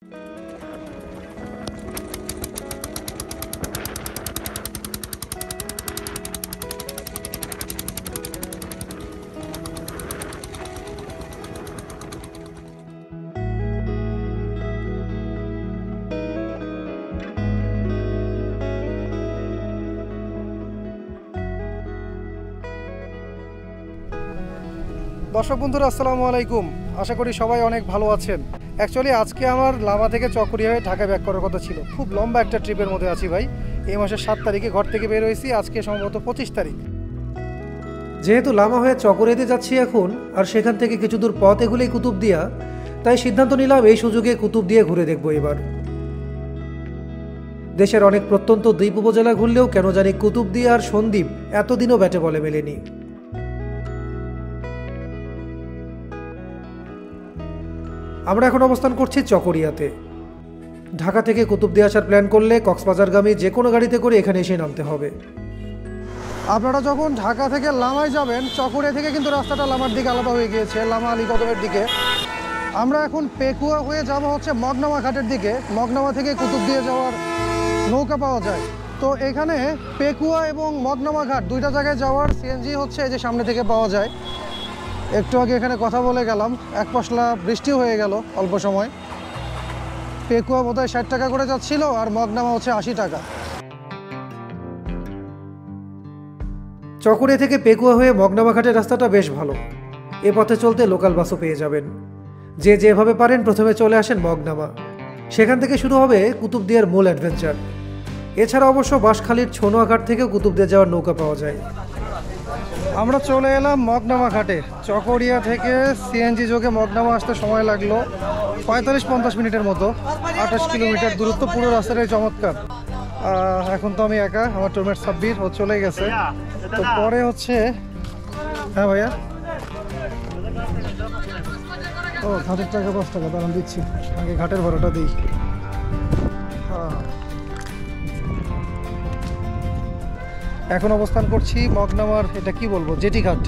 দর্শক বন্ধুরা আসসালামু আলাইকুম, আশা করি সবাই অনেক ভালো আছেন। অ্যাকচুয়ালি আজকে আমার লামা থেকে চকরিয়া হয়ে ঢাকা ব্যাক করার কথা ছিল। খুব লম্বা একটা ট্রিপের মধ্যে আছি ভাই। এই মাসের 7 তারিখে ঘর থেকে বের হয়েছি, আজকে সম্ভবত 25 তারিখ। যেহেতু লামা হয়ে চকরিয়াতে যাচ্ছি এখন, আর সেখান থেকে কিছু দূর পথ এগুলোই কুতুবদিয়া, তাই সিদ্ধান্ত নিলাম এই সুযোগে কুতুবদিয়া ঘুরে দেখবো এবার। দেশের অনেক প্রত্যন্ত দ্বীপ উপজেলা ঘুরলেও কেন জানি কুতুবদিয়া আর সন্দ্বীপ এতদিনও ব্যাটে বলে মেলেনি। আমরা এখন অবস্থান করছি চকরিয়াতে। ঢাকা থেকে কুতুবদিয়া আসার প্ল্যান করলে কক্সবাজারগামী যে কোনো গাড়িতে করে এখানে এসে নামতে হবে। আপনারা যখন ঢাকা থেকে লামায় যাবেন, চকরিয়া থেকে কিন্তু রাস্তাটা লামার দিকে আলাদা হয়ে গিয়েছে, লামা আলী কদমের দিকে। আমরা এখন পেকুয়া হয়ে যাব হচ্ছে মগনামা ঘাটের দিকে। মগনামা থেকে কুতুবদিয়া যাওয়ার নৌকা পাওয়া যায়। তো এখানে পেকুয়া এবং মগনামা ঘাট দুইটা জায়গায় যাওয়ার সিএনজি হচ্ছে এই যে সামনে থেকে পাওয়া যায়। একটু আগে এখানে কথা বলে গেলাম, এক পশলা বৃষ্টিও হয়ে গেল অল্প সময়। পেকুয়া বোধহয় 60 টাকা করে যাচ্ছিল, আর মগনামা হচ্ছে 80 টাকা। চকরিয়া থেকে পেকুয়া হয়ে মগনামা ঘাটের রাস্তাটা বেশ ভালো। এ পথে চলতে লোকাল বাসও পেয়ে যাবেন। যে যেভাবে পারেন প্রথমে চলে আসেন মগনামা, সেখান থেকে শুরু হবে কুতুবদিয়ার মূল অ্যাডভেঞ্চার। এছাড়া অবশ্য বাঁশখালীর ছনোয়া ঘাট থেকেও কুতুবদিয়া যাওয়ার নৌকা পাওয়া যায়। আমরা চলে এলাম মগনামা ঘাটে। চকরিয়া থেকে সিএনজি যোগে মগনামা আসতে সময় লাগলো 45-50 মিনিটের মতো। 28 কিলোমিটার দূরত্ব, পুরো রাস্তাটাই চমৎকার। এখন তো আমি একা, আমার টোমেট সাব্বির ও চলে গেছে। তো পরে হচ্ছে, হ্যাঁ ভাইয়া, ও ঘাটের টাকা 5 টাকা দাঁড়ান দিচ্ছি, আগে ঘাটের ভাড়াটা দিই। হ্যাঁ, এখন অবস্থান করছি মগনামার, এটা কি বলবো, জেটি ঘাট।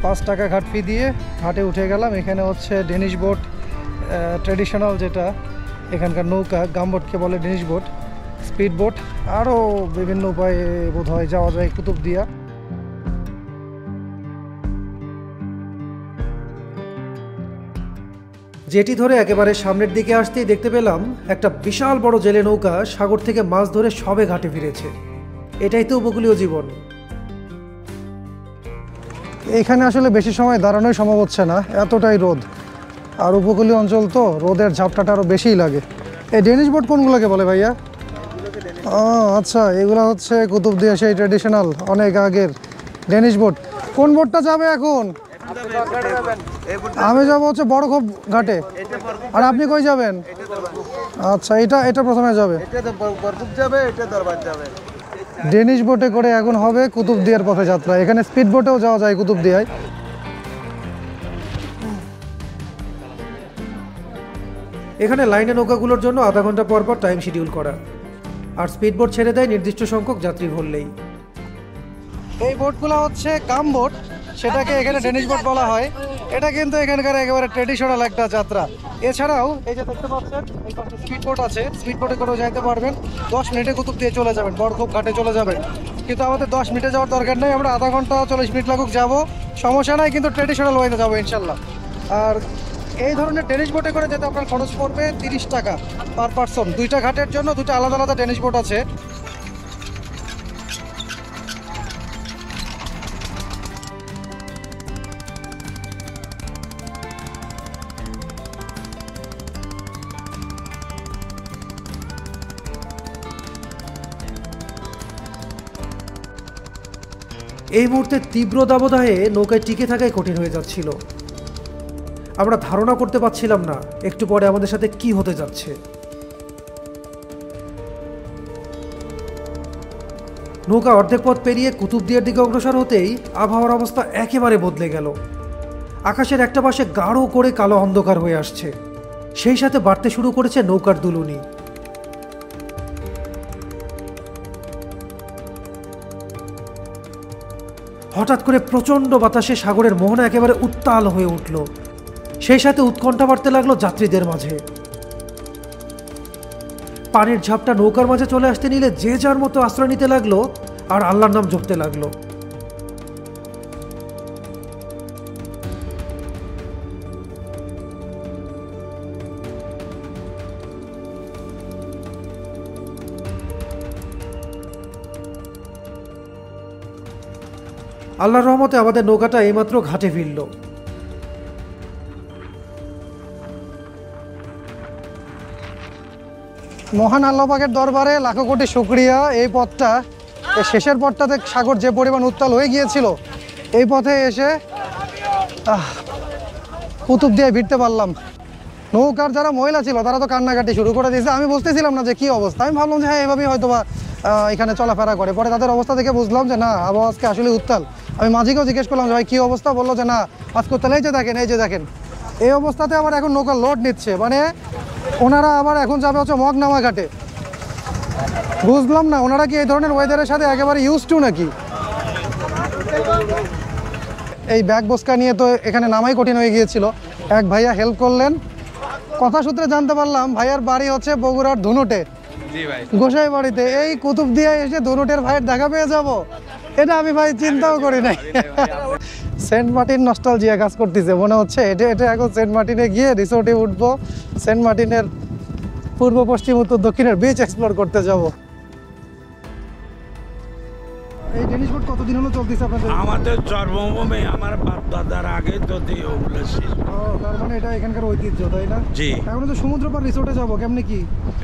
5 টাকা ঘাট ফি দিয়ে ঘাটে উঠে গেলাম। এখানে হচ্ছে ডেনিশ বোট, ট্র্যাডিশনাল যেটা এখানকার নৌকা, গামবোটকে বলে ডেনিশ বোট, স্পিড বোট, আরও বিভিন্ন উপায়ে বোধ হয় যাওয়া যায় কুতুবদিয়া। জেটি ধরে একেবারে সামনের দিকে আসতেই দেখতে পেলাম একটা বিশাল বড় জেলে নৌকা সাগর থেকে মাছ ধরে সবে ঘাটে ফিরেছে। এটাই তো উপকূলীয় জীবন। এখানে আসলে বেশি সময় দাঁড়ানোই সম্ভব হচ্ছে না, এতটাই রোদ। আর উপকূলীয় অঞ্চল তো রোদের ঝাপটাটা আরও বেশিই লাগে। এই ডেনিশ বোট কোনগুলোকে বলে ভাইয়া? ও আচ্ছা, এগুলো হচ্ছে কুতুবদিয়া সেই ট্র্যাডিশনাল অনেক আগের ডেনিশ বোট। কোন বোটটা যাবে এখন? আমি যাবো হচ্ছে বড়খোপ ঘাটে। আর আপনি কই যাবেন? আচ্ছা, এটা প্রথমে যাবে। ডেনিশ বোটে করে এখন হবে কুতুবদিয়ার পথে যাত্রা। এখানে স্পিড বোটেও যাওয়া যায় কুতুবদিয়ায়। এখানে লাইনে নৌকাগুলোর জন্য আধা ঘন্টা পর পর টাইম শিডিউল করা, আর স্পিড বোট ছেড়ে দেয় নির্দিষ্ট সংখ্যক যাত্রী ভরলেই। এই বোটগুলো হচ্ছে কাম বোট, সেটাকে এখানে ডেনিশ বোট বলা হয়। এটা কিন্তু এখানকার একেবারে ট্র্যাডিশনাল একটা যাত্রা। এছাড়াও এই যে দেখতে পাচ্ছেন এই পাশে স্পিড বোট আছে, স্পিড বোটে করেও যাইতে পারবেন। 10 মিনিটে কুতুবদিয়া চলে যাবেন, বড়খোপ ঘাটে চলে যাবেন। কিন্তু আমাদের 10 মিনিটে যাওয়ার দরকার নেই, আমরা আধা ঘন্টা 40 মিনিট লাগুক যাবো, সমস্যা নাই, কিন্তু ট্র্যাডিশনাল ওয়েতে যাবো ইনশাল্লাহ। আর এই ধরনের ডেনিশ বোটে করে যেতে আপনার খরচ পড়বে 30 টাকা পার পারসন। দুইটা ঘাটের জন্য দুইটা আলাদা আলাদা ডেনিশ বোট আছে। এই মুহূর্তে তীব্র দাবদাহে নৌকায় টিকে থাকাই কঠিন হয়ে যাচ্ছিল। আমরা ধারণা করতে পারছিলাম না একটু পরে আমাদের সাথে কি হতে যাচ্ছে। নৌকা অর্ধেক পথ পেরিয়ে কুতুবদিয়ার দিকে অগ্রসর হতেই আবহাওয়ার অবস্থা একেবারে বদলে গেল। আকাশের একটা পাশে গাঢ় করে কালো অন্ধকার হয়ে আসছে, সেই সাথে বাড়তে শুরু করেছে নৌকার দুলুনি। হঠাৎ করে প্রচণ্ড বাতাসে সাগরের মোহনা একেবারে উত্তাল হয়ে উঠল। সেই সাথে উৎকণ্ঠা বাড়তে লাগলো যাত্রীদের মাঝে। পানির ঝাপটা নৌকার মাঝে চলে আসতে নিলে যে যার মতো আশ্রয় নিতে লাগলো আর আল্লাহর নাম জপতে লাগলো। আল্লাহর রহমতে আমাদের নৌকাটা এইমাত্র ঘাটে ফিরল। মহান আল্লাহ পাকের দরবারে লাখো কোটি শুকরিয়া। এই পথটা, এই শেষের পথটাতে সাগর যে পরিমাণ উত্তাল হয়ে গিয়েছিল, এই পথে এসে কুতুবদিয়ায় ভিড়তে পারলাম। নৌকার যারা মহিলা ছিল তারা তো কান্নাকাটি শুরু করে দিয়েছে। আমি বুঝতেছিলাম না যে কী অবস্থা। আমি ভাবলাম যে হ্যাঁ এভাবেই হয়তো বা এখানে চলাফেরা করে। পরে তাদের অবস্থা দেখে বুঝলাম যে না, আবহাওয়া আজকে আসলে উত্তাল। আমি মাঝিকেও জিজ্ঞেস করলাম যে ভাই কী অবস্থা, বললো যে না আজকে উত্তাল। এই যে দেখেন এই অবস্থাতে আবার এখন নৌকা লোড নিচ্ছে, মানে ওনারা আবার এখন যাবে হচ্ছে মগনামা ঘাটে। বুঝলাম না ওনারা কি এই ধরনের ওয়েদারের সাথে একেবারে ইউজ টু নাকি। এই ব্যাগ বস্কা নিয়ে তো এখানে নামাই কঠিন হয়ে গিয়েছিল। এক ভাইয়া হেল্প করলেন। কথা সূত্রে জানতে পারলাম ভাইয়ার বাড়ি হচ্ছে বগুড়ার ধুনুটে, গোসাই বাড়িতে। এই কুতুবদিয়ায় এসে ধুনুটের ভাইয়ের দেখা পেয়ে যাব, এটা আমি ভাই চিন্তাও করি নাই। সেন্ট মার্টিন নস্টালজিয়া কাজ করতেছে মনে হচ্ছে। এটা এখন সেন্ট মার্টিনে গিয়ে রিসোর্টে উঠবো, সেন্ট মার্টিনের পূর্ব পশ্চিম উত্তর দক্ষিণের বিচ এক্সপ্লোর করতে যাব। এই টেনিস বোর্ড কতদিন হলো চলতেছে আপনাদের? আমাদের জন্মভূমি, আমার বাপ দাদার আগে তো ওগুলো ছিল। তার মানে এটা এখানকার ঐতিহ্য, তাই না? জি। এখন তো সমুদ্র পার রিসোর্টে যাবো, কেমনে কি?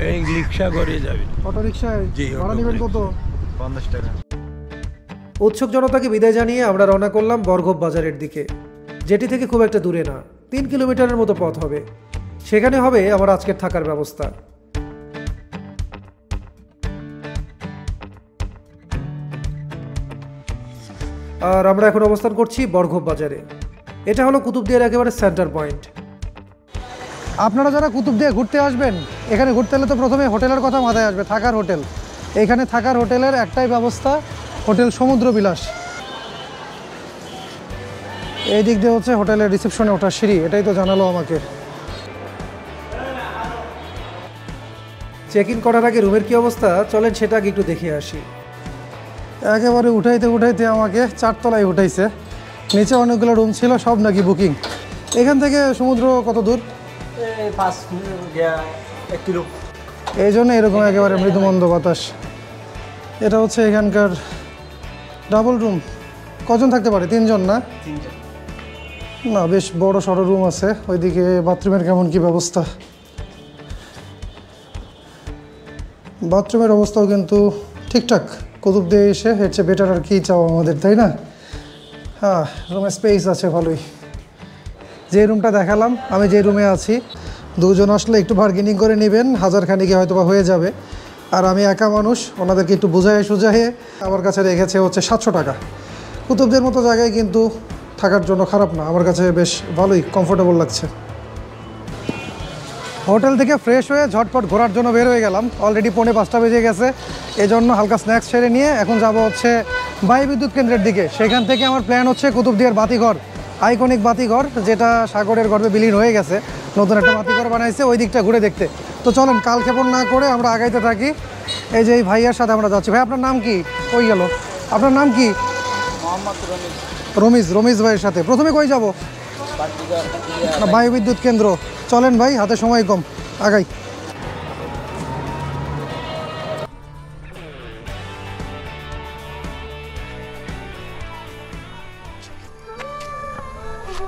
এই রিক্সা করে যাবে। অটো রিক্সায়? জি। ভাড়া নেবেন কত? 50 টাকা। উৎসুক জনতাকে বিদায় জানিয়ে আমরা রওনা করলাম বরগোপ বাজারের দিকে, যেটি থেকে খুব একটা দূরে না, 3 কিলোমিটারের মতো পথ হবে। সেখানে হবে আমার আজকের থাকার ব্যবস্থা। আর আমরা এখন অবস্থান করছি বরগোপ বাজারে। এটা হলো কুতুবদিয়ার একেবারে সেন্টার পয়েন্ট। আপনারা যারা কুতুবদিয়া ঘুরতে আসবেন, এখানে ঘুরতে এলে তো প্রথমে হোটেলের কথা মাথায় আসবে, থাকার হোটেল। এখানে থাকার হোটেলের একটাই ব্যবস্থা, হোটেল সমুদ্র বিলাস। এই দিক দিয়ে হচ্ছে হোটেলের রিসেপশনে ওঠার সিঁড়ি, এটাই তো জানালো আমাকে। চেক ইন করার আগে রুমের কি অবস্থা চলেন সেটা আগে একটু দেখে আসি। একেবারে উঠাইতে আমাকে 4 তলায় উঠাইছে। নিচে অনেকগুলো রুম ছিল, সব নাকি বুকিং। এখান থেকে সমুদ্র কত দূর? 1 কিলো। এই জন্য এরকম একেবারে মৃদুমন্দ বাতাস। এটা হচ্ছে এখানকার ডাবল রুম। কজন থাকতে পারে? 3 জন না? 3 জন। না, বেশ বড় সড়ো রুম আছে। ওইদিকে বাথরুমের কেমন কি ব্যবস্থা? বাথরুমের অবস্থাও কিন্তু ঠিকঠাক। কুতুবদিয়া এসে এর চেয়ে বেটার আর কি চাও আমাদের, তাই না? হ্যাঁ, রুমে স্পেস আছে ভালোই। যে রুমটা দেখালাম, আমি যে রুমে আছি, 2 জন আসলে একটু বার্গেনিং করে নেবেন, 1000 খানিকে হয়তো বা হয়ে যাবে। আর আমি একা মানুষ, ওনাদেরকে একটু বুঝায়ে আমার কাছে রেখেছে হচ্ছে 700 টাকা। কুতুবদিয়ার মতো জায়গায় কিন্তু থাকার জন্য খারাপ না, আমার কাছে বেশ ভালোই কমফোর্টেবল লাগছে। হোটেল থেকে ফ্রেশ হয়ে ঝটপট ঘোরার জন্য বের হয়ে গেলাম। অলরেডি 4:45 বেজে গেছে। এজন্য হালকা স্ন্যাক্স সেরে নিয়ে এখন যাব হচ্ছে বায়ু বিদ্যুৎ কেন্দ্রের দিকে। সেখান থেকে আমার প্ল্যান হচ্ছে কুতুবদিয়ার বাতিঘর, আইকনিক বাতিঘর, যেটা সাগরের গর্ভে বিলীন হয়ে গেছে। নতুন একটা বাতিঘর বানাইছে, ওই দিকটা ঘুরে দেখতে। তো চলেন কালক্ষেপণ না করে আমরা আগাইতে থাকি। এই যে এই ভাইয়ার সাথে আমরা যাচ্ছি। ভাই আপনার নাম কি? কই গেল? আপনার নাম কি? মোহাম্মদ রমিজ। রমিজ ভাইয়ের সাথে প্রথমে কই যাব? বায়ু বিদ্যুৎ কেন্দ্র। চলেন ভাই, হাতে সময় কম, আগাই।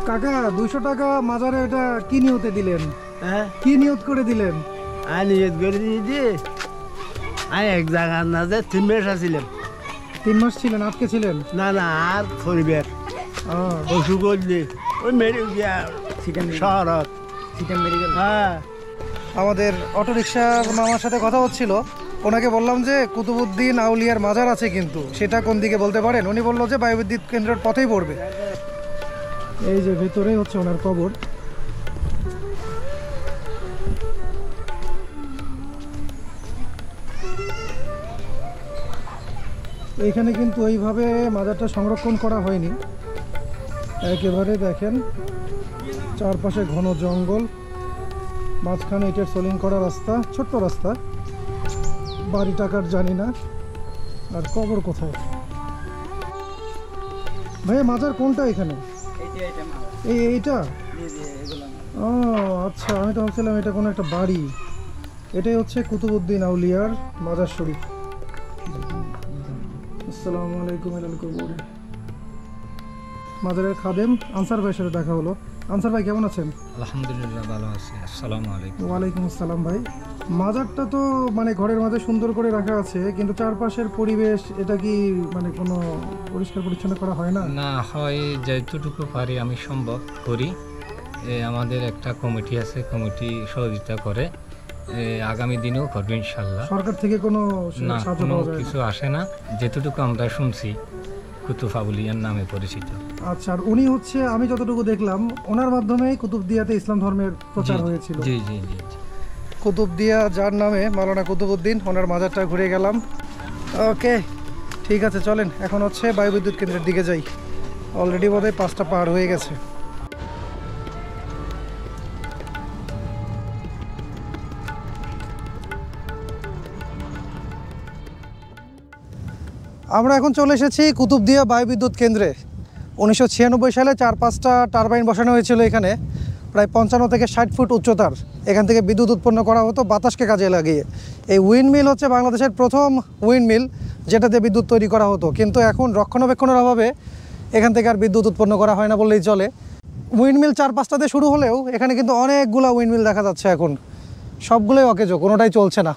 কাকা 200 টাকা মাজারে এটা কি নিয়তে দিলেন? হ্যাঁ, কি নিয়ত করে দিলেন? আমি নিয়ত করে দিয়েছি। আমি এক জায়গার না যে 3 মাস আছিলাম। 3 মাস ছিলেন? আজকে ছিলেন? না আর পরিবার অসুখ করলে ওই মেরে শহরত মেডিকেল। হ্যাঁ, আমাদের অটোরিকশা মামার সাথে কথা হচ্ছিল। ওনাকে বললাম যে কুতুবউদ্দিন আউলিয়ার মাজার আছে, কিন্তু সেটা কোন দিকে বলতে পারেন? উনি বললো যে বায়ুবিদ্যুৎ কেন্দ্রের পথেই পড়বে। এই যে ভেতরেই হচ্ছে ওনার কবর। এইখানে কিন্তু ওইভাবে মাজারটা সংরক্ষণ করা হয়নি। একেবারে দেখেন চারপাশে ঘন জঙ্গল, মাঝখানে ইটের সোলিং করা রাস্তা, ছোট্ট রাস্তা। বাড়ি টাকার জানি না। আর কবর কোথায় ভাই? মাজার কোনটা এখানে? এইটা? ও আচ্ছা, আমি তো ভাবছিলাম এটা কোনো একটা বাড়ি। এটাই হচ্ছে কুতুবউদ্দিন আউলিয়ার মাজার শরীফ। আসসালামু আলাইকুম। মাজারের খাদেম আনসার ভাইয়ের সাথে দেখা হলো। আনসার ভাই কেমন আছেন? আলহামদুলিল্লাহ ভালো আছি। আসসালামু আলাইকুম। ওয়ালাইকুম আসসালাম ভাই। মাজারটা তো মানে ঘরের মাঝে সুন্দর করে রাখা আছে, কিন্তু চারপাশের পরিবেশ এটা কি মানে কোনো পরিষ্কার পরিচ্ছন্ন করা হয় না? না হয় যেটুকু পারি আমি সম্ভব করি। আমাদের একটা কমিটি আছে, কমিটি সহযোগিতা করে। আগামী দিনেও করবে ইনশাল্লাহ। সরকার থেকে কোনো না, সাহায্য কোনো পাওয়া যায় না? কিছু আসে না, যেটুকু আমরা শুনছি কুতুব আউলিয়ার নামে পরিচিত। আচ্ছা, আর উনি হচ্ছে আমি যতটুকু দেখলাম ওনার মাধ্যমেই কুতুবদিয়াতে ইসলাম ধর্মের প্রচার হয়েছিল। জি জি জি জি। কুতুবদিয়া যার নামে, মাওলানা কুতুবউদ্দিন, ওনার মাজারটা ঘুরে গেলাম। ওকে ঠিক আছে, চলেন এখন হচ্ছে বায়ুবিদ্যুৎ কেন্দ্রের দিকে যাই। অলরেডি বোধহয় 5টা পার হয়ে গেছে। আমরা এখন চলে এসেছি কুতুবদিয়া বায়ুবিদ্যুৎ কেন্দ্রে। 1996 সালে 4-5টা টারবাইন বসানো হয়েছিল এখানে, প্রায় 55 থেকে 60 ফুট উচ্চতার। এখান থেকে বিদ্যুৎ উৎপন্ন করা হতো বাতাসকে কাজে লাগিয়ে। এই উইন্ডমিল হচ্ছে বাংলাদেশের প্রথম উইন্ডমিল যেটাতে বিদ্যুৎ তৈরি করা হতো, কিন্তু এখন রক্ষণাবেক্ষণের অভাবে এখান থেকে আর বিদ্যুৎ উৎপন্ন করা হয় না বললেই চলে। উইন্ডমিল 4-5টাতে শুরু হলেও এখানে কিন্তু অনেকগুলো উইন্ডমিল দেখা যাচ্ছে এখন। সবগুলোই অকেজো, কোনোটাই চলছে না।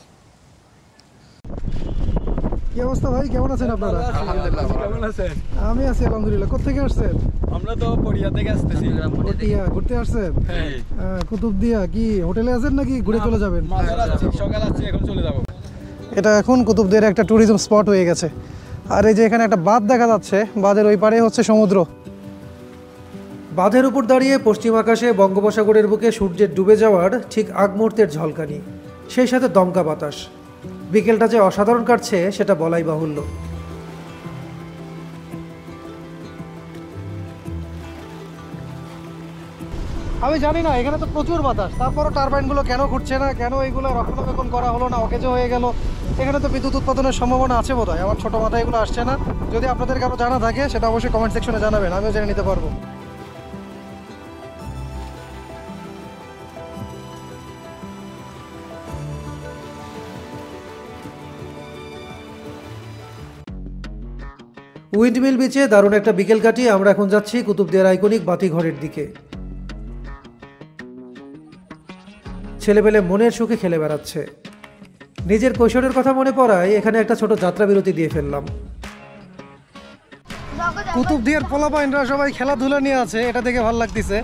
কি অবস্থা ভাই, কেমন আছেন আপনারা? আলহামদুলিল্লাহ। কেমন আছেন? আমি আছি আলহামদুলিল্লাহ। কোথেকে আসছেন? আমরা তো পড়িয়া থেকে আসতেছি। পটিয়া ঘুরতে আসছেন? হ্যাঁ। কুতুবদিয়া কি হোটেলে আছেন নাকি ঘুরে চলে যাবেন? মাজার আছি, সকাল আছি, এখন চলে যাব। এটা এখন কুতুবদিয়ার একটা ট্যুরিজম স্পট হয়ে গেছে। আর এই যে এখানে একটা বাঁধ দেখা যাচ্ছে, বাঁধের ওই পারে হচ্ছে সমুদ্র। বাঁধের উপর দাঁড়িয়ে পশ্চিম আকাশে বঙ্গোপসাগরের বুকে সূর্যের ডুবে যাওয়ার ঠিক আগ মুহূর্তের ঝলকানি, সেই সাথে দমকা বাতাস। বিকেলটা যে অসাধারণ কাটছে সেটা বলাই বাহুল্য। আমি জানি না, এখানে তো প্রচুর বাতাস, তারপরও টারবাইনগুলো কেন ঘুরছে না, কেন এইগুলো রক্ষণাবেক্ষণ করা হলো না, অকেজো হয়ে গেল। এখানে তো বিদ্যুৎ উৎপাদনের সম্ভাবনা আছে বোধহয়, আমার ছোটো মাথায় এগুলো আসছে না। যদি আপনাদের কারো জানা থাকে সেটা অবশ্যই কমেন্ট সেকশনে জানাবেন, আমিও জেনে নিতে পারবো। উইন্ডমিল বিচে দারুণ একটা বিকেল কাটিয়ে আমরা এখন যাচ্ছি কুতুবদিয়ার আইকনিক বাতিঘরের দিকে। ছেলেবেলে মনের সুখে খেলে বেড়াচ্ছে। নিজের কৈশোরের কথা মনে পড়ায় এখানে একটা ছোট যাত্রা বিরতি দিয়ে ফেললাম। কুতুবদিয়ার পোলাপাইনরা সবাই খেলাধুলা নিয়ে আছে, এটা দেখে ভালো লাগতেছে।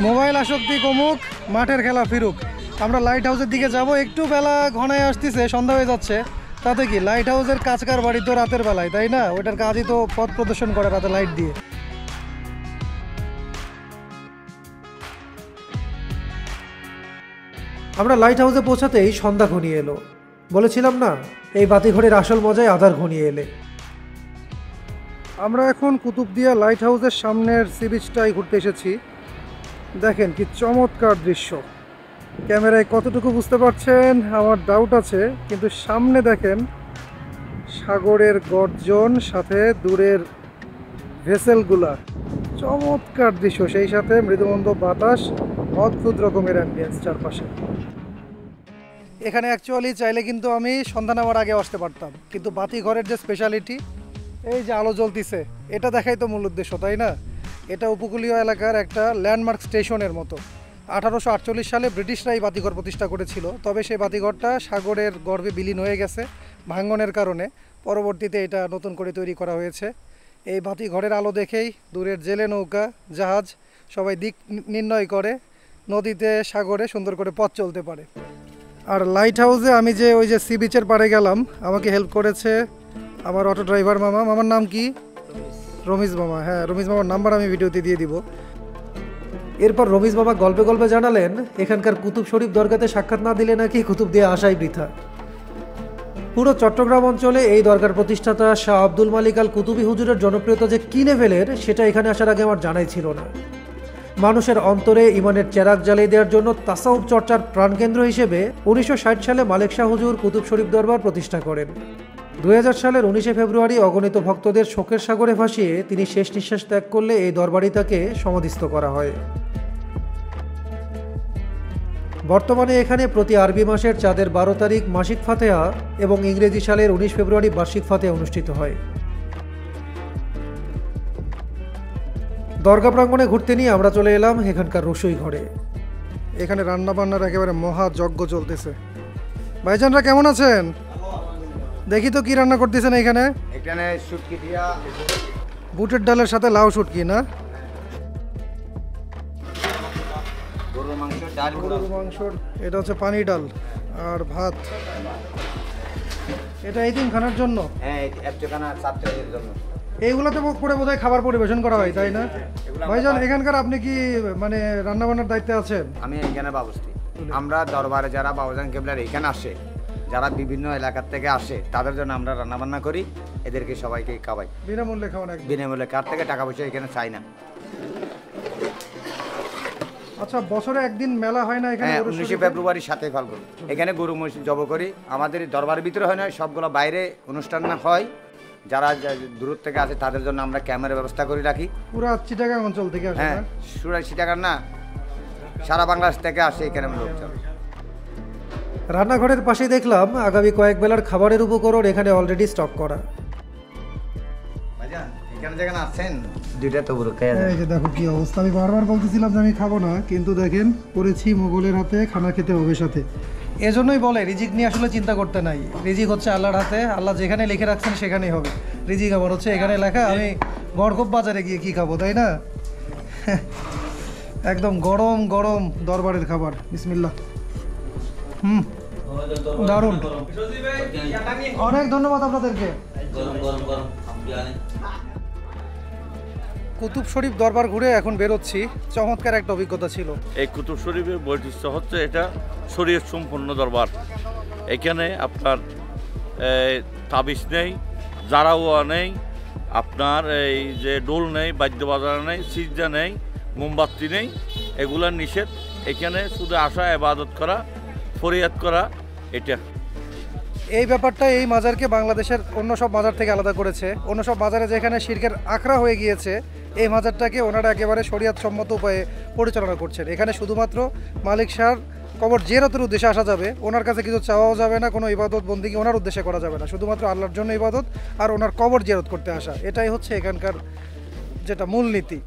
মোবাইল আসক্তি কমুক, মাঠের খেলা ফিরুক। আমরা লাইট হাউসের দিকে যাব, একটু বেলা ঘনায় আসতেছে, সন্ধ্যা হয়ে যাচ্ছে। তাতে কি, লাইট হাউসের কাজকার বাড়ি তো রাতের বেলায়, তাই না? ওইটার কাজই তো পথ প্রদর্শন করে রাতে লাইট দিয়ে। আমরা লাইট হাউসে পৌঁছাতেই সন্ধ্যা ঘনিয়ে এলো। বলেছিলাম না, এই বাতিঘরের আসল মজায় আধার ঘনিয়ে এলে। আমরা এখন কুতুবদিয়া লাইট হাউসের সামনের সি বিচটাই ঘুরতে এসেছি। দেখেন কি চমৎকার দৃশ্য। ক্যামেরায় কতটুকু বুঝতে পারছেন আমার ডাউট আছে, কিন্তু সামনে দেখেন সাগরের গর্জন, সাথে দূরের ভেসেলগুলা, চমৎকার দৃশ্য, সেই সাথে মৃদুমন্দ বাতাস, অদ্ভুত রকমের অ্যাম্বিয়েন্স চারপাশে। এখানে অ্যাকচুয়ালি চাইলে কিন্তু আমি সন্ধ্যা নামার আগে আসতে পারতাম, কিন্তু বাতিঘরের যে স্পেশালিটি, এই যে আলো জ্বলতিছে, এটা দেখাই তো মূল উদ্দেশ্য, তাই না? এটা উপকূলীয় এলাকার একটা ল্যান্ডমার্ক স্টেশনের মতো। 1848 সালে ব্রিটিশরা এই বাতিঘর প্রতিষ্ঠা করেছিল, তবে সেই বাতিঘরটা সাগরের গর্ভে বিলীন হয়ে গেছে ভাঙ্গনের কারণে। পরবর্তীতে এটা নতুন করে তৈরি করা হয়েছে। এই বাতিঘরের আলো দেখেই দূরের জেলে নৌকা, জাহাজ সবাই দিক নির্ণয় করে, নদীতে সাগরে সুন্দর করে পথ চলতে পারে। আর লাইট হাউসে আমি যে ওই যে সি বিচের পাড়ে গেলাম, আমাকে হেল্প করেছে আমার অটো ড্রাইভার মামা। মামার নাম কি? রমিজ মামা। হ্যাঁ, রমিজ মামার নাম্বার আমি ভিডিওতে দিয়ে দিব। এরপর রমিজ বাবা গল্পে গল্পে জানালেন এখানকার কুতুব শরীফ দরগাতে সাক্ষাৎ না দিলে নাকি কুতুবদিয়া আসাই বৃথা। পুরো চট্টগ্রাম অঞ্চলে এই দরগার প্রতিষ্ঠাতা শাহ আব্দুল মালিক আল কুতুবি হুজুরের জনপ্রিয়তা যে কী লেভেলের, সেটা এখানে আসার আগে আমার জানাই ছিল না। মানুষের অন্তরে ইমানের চেরাগ জ্বালিয়ে দেওয়ার জন্য তাসাউফ চর্চার প্রাণকেন্দ্র হিসেবে 1960 সালে মালিক শাহ হুজুর কুতুব শরীফ দরবার প্রতিষ্ঠা করেন। 2000 সালের 19শে ফেব্রুয়ারি অগণিত ভক্তদের শোকের সাগরে ভাসিয়ে তিনি শেষ নিঃশ্বাস ত্যাগ করলে এই দরবারই তাকে সমাধিস্থ করা হয়। বর্তমানে এখানে প্রতি আরবি মাসের চাঁদের 12 তারিখ মাসিক ফাতেহা এবং ইংরেজি সালের 19 ফেব্রুয়ারি বার্ষিক ফাতেহা অনুষ্ঠিত হয়। দরগা প্রাঙ্গণে ঘুরতে নিয়ে আমরা চলে এলাম এখানকার রসোই ঘরে। এখানে রান্না বান্নার একেবারে মহাযজ্ঞ চলতেছে। ভাইজানরা কেমন আছেন? দেখি তো কি রান্না করতেছেন এখানে। এখানে শুটকি দিয়া বুটের ডালের সাথে লাউ শুটকি না? গরুর মাংস, ডাল, গরুর মাংস, এটা হচ্ছে পানি ডাল আর ভাত। এটা এতিমখানার জন্য? হ্যাঁ, একখানা ছাত্রদের জন্য। এইগুলোতে করে বোধহয় খাবার পরিবেশন করা হয়, তাই না? ভাইজান, এখানকার আপনি কি মানে রান্না বান্নার দায়িত্বে আছেন? আমি এখানে বাবুস্তি। আমরা দরবারে যারা বাবুজান কেবলার এখানে আসে, যারা বিভিন্ন এলাকার থেকে আসে, তাদের জন্য আমরা রান্না বান্না করি, এদেরকে সবাইকে খাওয়াই বিনামূল্যে। খাওয়ান একদম বিনামূল্যে, কার থেকে টাকা পয়সা এখানে চাই না। আচ্ছা, বছরে একদিন মেলা হয় না এখানে? হ্যাঁ, 19শে ফেব্রুয়ারি 7 ফাল্গুন এখানে গরু মহিষ জব করি। আমাদের দরবারের ভিতরে হয় না, সবগুলো বাইরে অনুষ্ঠান না হয়। যারা দূর থেকে আসে তাদের জন্য আমরা ক্যামেরার ব্যবস্থা করে রাখি। পুরো চিটাগাং অঞ্চল থেকে আসে? হ্যাঁ, চিটাগাং না, সারা বাংলাদেশ থেকে আসে এখানে লোকজন। রান্নাঘরের পাশেই দেখলাম আগামী কয়েক বেলার খাবারের উপকরণ এখানে অলরেডি স্টক করা। ভাইজান, এখানে যেখানে আছেন দুইটা তো বুড়ো খেয়ে এই যে দেখো কি অবস্থা। আমি বারবার বলতেছিলাম যে আমি খাবো না, কিন্তু দেখেন পড়েছি মোগলের হাতে, খানা খেতে হবে সাথে। এজন্যই বলে রিজিক নিয়ে আসলে চিন্তা করতে নাই। রিজিক হচ্ছে আল্লাহর হাতে, আল্লাহ যেখানে লিখে রাখছেন সেখানেই হবে। রিজিক আমার হচ্ছে এখানে লেখা, আমি বরকব বাজারে গিয়ে কি খাবো, তাই না? একদম গরম গরম দরবারের খাবার। বিসমিল্লাহ। দারুণ, অনেক ধন্যবাদ আপনাদেরকে। কুতুব শরীফ দরবার ঘুরে এখন বেরোচ্ছি। চমৎকার একটা অভিজ্ঞতা ছিল। এই কুতুব শরীফের বৈশিষ্ট্য হচ্ছে এটা শরীয়ত সম্পন্ন দরবার। এখানে আপনার তাবিজ নেই, জারাওয়া নেই, আপনার এই যে ডোল নেই, বাদ্যবাজার নেই, সিজদা নেই, মোমবাতি নেই, এগুলা নিষেধ। এখানে শুধু আসা, ইবাদত করা, ফরিয়াদ করা, এটা। এই ব্যাপারটা এই মাজারকে বাংলাদেশের অন্য সব মাজার থেকে আলাদা করেছে। অন্য সব মাজারে যেখানে শিরকের আখড়া হয়ে গিয়েছে, এই মাজারটাকে ওনারা একেবারে শরিয়াত সম্মত উপায়ে পরিচালনা করছেন। এখানে শুধুমাত্র মালিক শাহর কবর জিয়ারতের উদ্দেশ্যে আসা যাবে। ওনার কাছে কিছু চাওয়াও যাবে না, কোনো ইবাদত বন্দিগি ওনার উদ্দেশ্যে করা যাবে না। শুধুমাত্র আল্লাহর জন্য ইবাদত আর ওনার কবর জিয়ারত করতে আসা, এটাই হচ্ছে এখানকার যেটা মূলনীতি।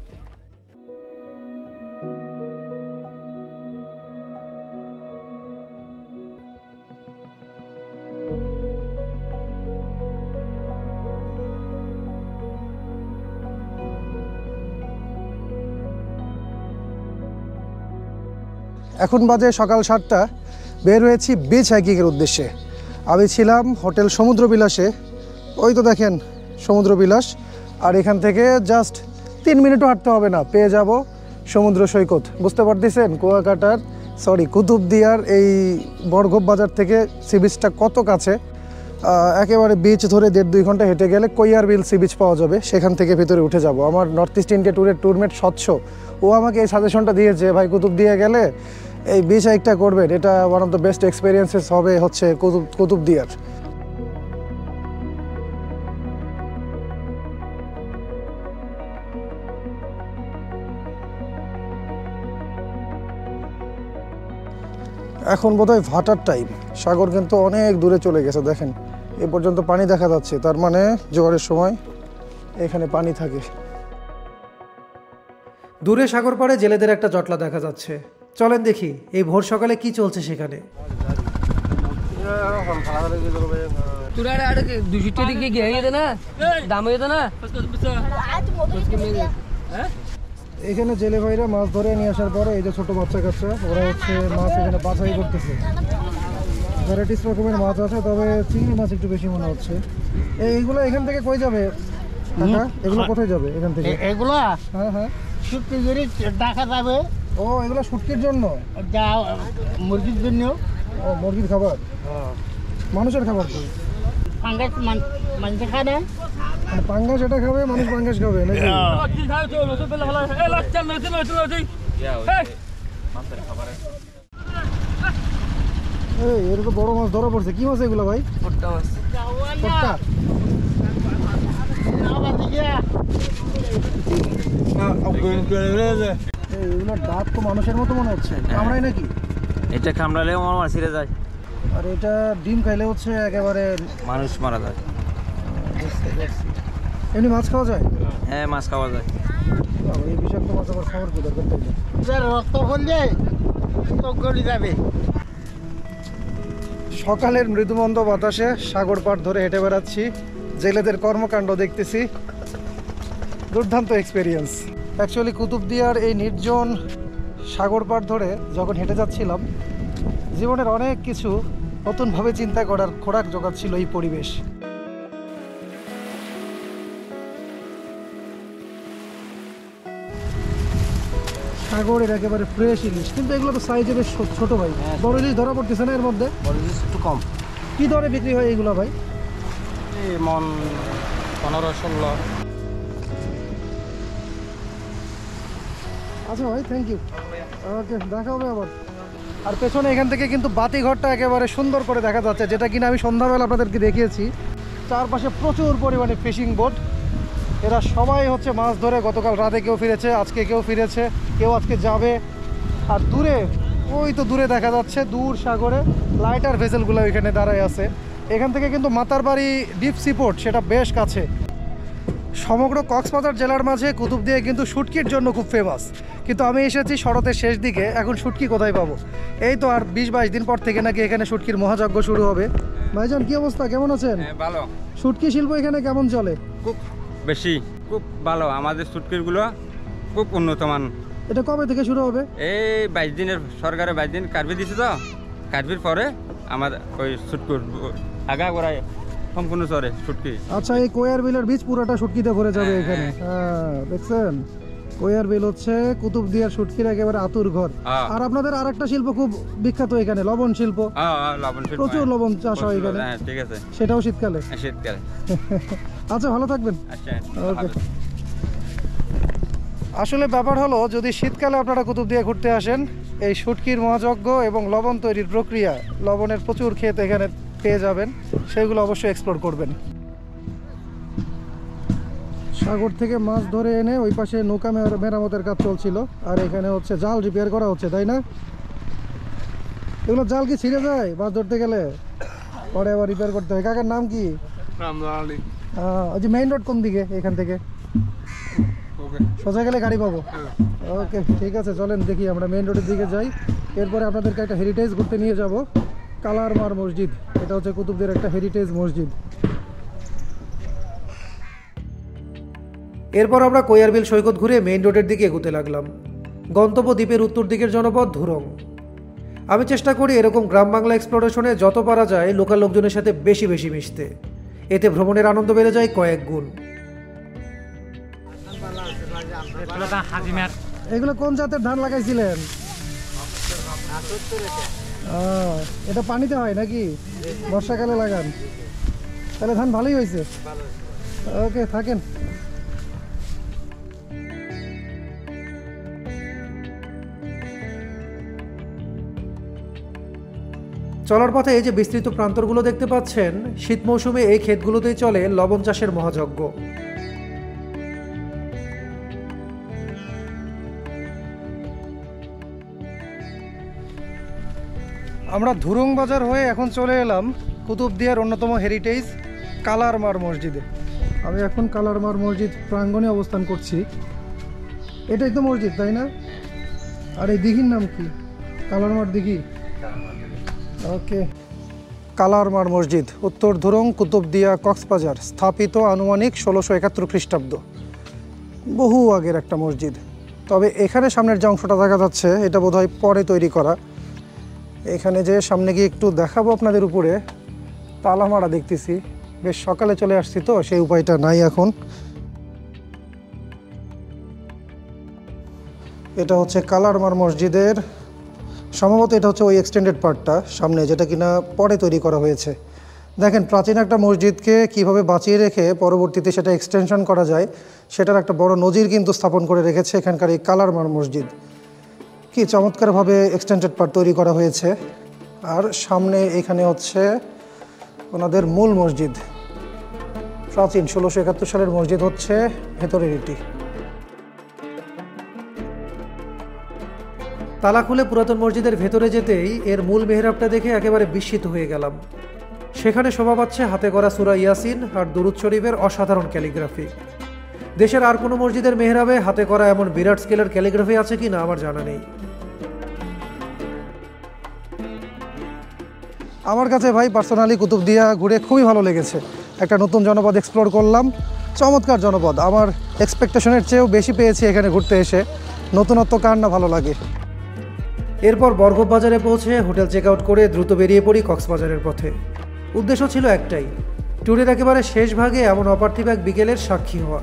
এখন বাজে সকাল 7টা। বের হয়েছি বিচ হাইকিংয়ের উদ্দেশ্যে। আমি ছিলাম হোটেল সমুদ্র বিলাসে। ওই তো দেখেন সমুদ্র বিলাস, আর এখান থেকে জাস্ট 3 মিনিটও হাঁটতে হবে না, পেয়ে যাব সমুদ্র সৈকত। বুঝতে পারতেছেন কুয়াকাটার কুতুবদিয়ার এই বরগোপ বাজার থেকে সি বিচটা কত কাছে। একেবারে বিচ ধরে 1.5-2 ঘন্টা হেঁটে গেলে কৈয়ার বিল সি বিচ পাওয়া যাবে, সেখান থেকে ভিতরে উঠে যাব। আমার নর্থ ইস্ট ইন্ডিয়া ট্যুরের ট্যুরমেট স্বচ্ছ, ও আমাকে এই সাজেশনটা দিয়েছে, ভাই কুতুবদিয়া গেলে এই বিচ হাইকটা করবেন, এটা one of the best experiences হবে হচ্ছে কুতুবদিয়ার। এখন বোধহয় ভাটার টাইম। সাগর কিন্তু অনেক দূরে চলে গেছে, দেখেন এ পর্যন্ত পানি দেখা যাচ্ছে, তার মানে জোয়ারের সময় এখানে পানি থাকে। দূরে সাগর পাড়ে জেলেদের একটা জটলা দেখা যাচ্ছে। চলেন দেখি এই ভোর সকালে কি চলছে সেখানে। এখানে জেলে ভাইরা মাছ ধরে নিয়ে আসার পরে এই যে ছোট বাচ্চা কাচ্চা, ওরা হচ্ছে মাছ এখানে বাছাই করতেছে। ভ্যারাইটিস রকমের মাছ আছে, তবে চিংড়ি মাছ একটু বেশি মনে হচ্ছে। এইগুলো এখান থেকে কই যাবে কাকা? এগুলো কোথায় যাবে এখান থেকে? এগুলো হ্যাঁ হ্যাঁ, শুটকি করে টাকা যাবে। ও এগুলো শুটকির জন্য, যা মুরগির জন্য। ও মুরগির খাবার, মানুষের খাবার তো। পাঙ্গাস মানুষ খায় না, মানে পাঙ্গাস এটা খাবে, মানুষ পাঙ্গাস খাবে নাকি? এই এর তো বড় মাছ ধরা পড়ছে। কি মাছ এগুলো ভাই? পট্টা মাছ। পট্টা? এই এগুলোর দাঁত তো মানুষের মতো মনে হচ্ছে, কামড়ায় নাকি? এটা কামড়ালে আমার মাছ ছিঁড়ে যায়, আর এটা ডিম খাইলে হচ্ছে একেবারে মানুষ মারা যায়। এমনি মাছ খাওয়া যায়? হ্যাঁ, মাছ খাওয়া যায়। বাবা, এই বিষাক্ত মাছ আবার খাওয়ার কি দরকার তাইলে? রক্ত পড়লে তো গলি যাবে। সকালের মৃদুমন্দ বাতাসে সাগর পাড় ধরে হেঁটে বেড়াচ্ছি, জেলেদের কর্মকাণ্ড দেখতেছি। দুর্দান্ত এক্সপেরিয়েন্স। অ্যাকচুয়ালি কুতুবদিয়ার এই নির্জন সাগর পাড় ধরে যখন হেঁটে যাচ্ছিলাম, জীবনের অনেক কিছু নতুনভাবে চিন্তা করার খোরাক জোগাচ্ছিল এই পরিবেশ। সাগরের একেবারে ফ্রেশ ইলিশ, কিন্তু এগুলো তো সাইজে বেশ ছোট ভাই। বড় ইলিশ ধরা পড়তেছে না এর মধ্যে? একটু কম। কি দরে বিক্রি হয় এইগুলো ভাই? মন 15-16। আচ্ছা ভাই, থ্যাংক ইউ। ওকে, দেখা হবে আবার। আর পেছনে এখান থেকে কিন্তু বাতিঘরটা একেবারে সুন্দর করে দেখা যাচ্ছে, যেটা কিনা আমি সন্ধ্যাবেলা আপনাদেরকে দেখিয়েছি। চারপাশে প্রচুর পরিমাণে ফিশিং বোট। এরা সবাই হচ্ছে মাছ ধরে। গতকাল রাতে কেউ ফিরেছে, আজকে কেউ ফিরেছে, কেউ আজকে যাবে। আর দূরে, ওই তো দূরে দেখা যাচ্ছে দূর সাগরে লাইটার ভেসেলগুলো এখানে দাঁড়ায় আছে। এখান থেকে কিন্তু মাতারবাড়ি ডিপ সিপোর্ট, সেটা বেশ কাছে। সমগ্র কক্সবাজার জেলার মাঝে কুতুবদিয়া কিন্তু শুটকির জন্য খুব ফেমাস, কিন্তু আমি এসেছি শরতের শেষ দিকে। এখন শুটকি কোথায় পাবো? এই তো আর 20-22 দিন পর থেকে নাকি এখানে শুটকির মহাযজ্ঞ শুরু হবে। ভাইজান, কি অবস্থা, কেমন আছেন? ভালো। শুটকি শিল্প এখানে কেমন চলে? খুব বেশি, খুব ভালো। আমাদের শুটকিগুলো খুব উন্নত মান। এটা কবে থেকে শুরু হবে? এই 22 দিনের, সরকারে 22 দিন কাটবি দিছে তো, কাটবির পরে আমার ওই শুটকুর আগা করায় সম্পূর্ণ চরে শুটকি। আচ্ছা, এই কোয়ার বিলের বীজ পুরোটা শুটকিতে ভরে যাবে এখানে। হ্যাঁ, দেখছেন, কোয়ার বিল হচ্ছে কুতুবদিয়ার শুটকির একেবারে আতুর ঘর। আর আপনাদের আরেকটা শিল্প খুব বিখ্যাত এখানে, লবণ শিল্প। লবণ শিল্প, প্রচুর লবণ চাষ হয় এখানে। হ্যাঁ, ঠিক আছে। সেটাও শীতকালে? শীতকালে। আচ্ছা, ভালো থাকবেন। আচ্ছা, ওকে। আসলে ব্যাপার হলো, যদি শীতকালে আপনারা কুতুবদিয়া ঘুরতে আসেন, এই শুটকির মহাযজ্ঞ এবং লবণ তৈরির প্রক্রিয়া, লবণের প্রচুর ক্ষেত এখানে পেয়ে যাবেন, সেগুলো অবশ্যই এক্সপ্লোর করবেন। সাগর থেকে মাছ ধরে এনে ওই পাশে নৌকা মেরামতের কাজ চলছিল, আর এখানে হচ্ছে জাল রিপেয়ার করা হচ্ছে, তাই না? এগুলো জাল কি ছিঁড়ে যায় মাছ ধরতে গেলে? পরে আবার রিপেয়ার করতে হয়। কাকার নাম কি? ওই যে মেইন রোড কোন দিকে এখান থেকে? সোজা গেলে গাড়ি পাবো? ওকে, ঠিক আছে, চলেন দেখি আমরা মেইন রোডের দিকে যাই। এরপরে আপনাদেরকে একটা হেরিটেজ ঘুরতে নিয়ে যাব, কালারমার মসজিদ। এটা হচ্ছে কুতুবদিয়ার একটা হেরিটেজ মসজিদ। এরপর আমরা কোয়ারবিল সৈকত ঘুরে মেইন রোডের দিকে এগোতে লাগলাম। গন্তব্য দ্বীপের উত্তর দিকের জনপদ ধুরং। আমি চেষ্টা করি এরকম গ্রাম বাংলা এক্সপ্লোরেশনে যত পারা যায় লোকাল লোকজনের সাথে বেশি বেশি মিশতে। এতে ভ্রমণের আনন্দ বেড়ে যায় কয়েক গুণ। এগুলো কোন জাতের ধান লাগাইছিলেন? এটা পানিতে হয় নাকি? বর্ষাকালে লাগান? তাহলে ধান ভালোই হয়েছে। ওকে, থাকেন। চলার পথে এই যে বিস্তৃত প্রান্তরগুলো দেখতে পাচ্ছেন, শীত মৌসুমে এই ক্ষেতগুলোতেই চলে লবণ চাষের মহাযজ্ঞ। আমরা ধুরুং বাজার হয়ে এখন চলে এলাম কুতুবদিয়ার অন্যতম হেরিটেজ কালারমার মসজিদে। আমি এখন কালারমার মসজিদ প্রাঙ্গণে অবস্থান করছি। এটাই তো মসজিদ, তাই না? আর এই দিঘির নাম কি? কালারমার দিঘি। ওকে, কালারমার মসজিদ, উত্তর ধুরুং, কুতুবদিয়া, কক্সবাজার। স্থাপিত আনুমানিক 1671 খ্রিস্টাব্দ। বহু আগের একটা মসজিদ। তবে এখানে সামনের যে অংশটা দেখা যাচ্ছে, এটা বোধহয় পরে তৈরি করা। এখানে যে সামনে গিয়ে একটু দেখাবো আপনাদের। উপরে তালা মারা দেখতেছি। বেশ সকালে চলে আসছি তো, সেই উপায়টা নাই এখন। এটা হচ্ছে কালারমার মসজিদের, সম্ভবত এটা হচ্ছে ওই এক্সটেন্ডেড পার্টটা সামনে, যেটা কিনা পরে তৈরি করা হয়েছে। দেখেন, প্রাচীন একটা মসজিদকে কিভাবে বাঁচিয়ে রেখে পরবর্তীতে সেটা এক্সটেনশন করা যায়, সেটার একটা বড় নজির কিন্তু স্থাপন করে রেখেছে এখানকার এই কালারমার মসজিদ। কি চমৎকারভাবে এক্সটেন্ডেড পার্ট তৈরি করা হয়েছে। আর সামনে এখানে হচ্ছে ওনাদের মূল মসজিদ, প্রাচীন 1671 সালের মসজিদ হচ্ছে ভেতরের এটি। তালা খুলে পুরাতন মসজিদের ভেতরে যেতেই এর মূল মেহরাবটা দেখে একেবারে বিস্মিত হয়ে গেলাম। সেখানে শোভা পাচ্ছে হাতে করা সূরা ইয়াসিন আর দুরূদ শরীফের অসাধারণ ক্যালিগ্রাফি। দেশের আর কোনো মসজিদের মেহরাবে হাতে করা এমন বিরাট স্কেলের ক্যালিগ্রাফি আছে কি না আমার জানা নেই। আমার কাছে ভাই পার্সোনালি কুতুবদিয়া ঘুরে খুবই ভালো লেগেছে। একটা নতুন জনপদ এক্সপ্লোর করলাম, চমৎকার জনপদ। আমার এক্সপেকটেশনের চেয়েও বেশি পেয়েছি এখানে ঘুরতে এসে। নতুনত্ব কার না ভালো লাগে। এরপর বরগভ বাজারে পৌঁছে হোটেল চেক আউট করে দ্রুত বেরিয়ে পড়ি কক্সবাজারের পথে। উদ্দেশ্য ছিল একটাই, ট্যুরের একেবারে শেষ ভাগে এমন অপার্থিব এক বিকেলের সাক্ষী হওয়া।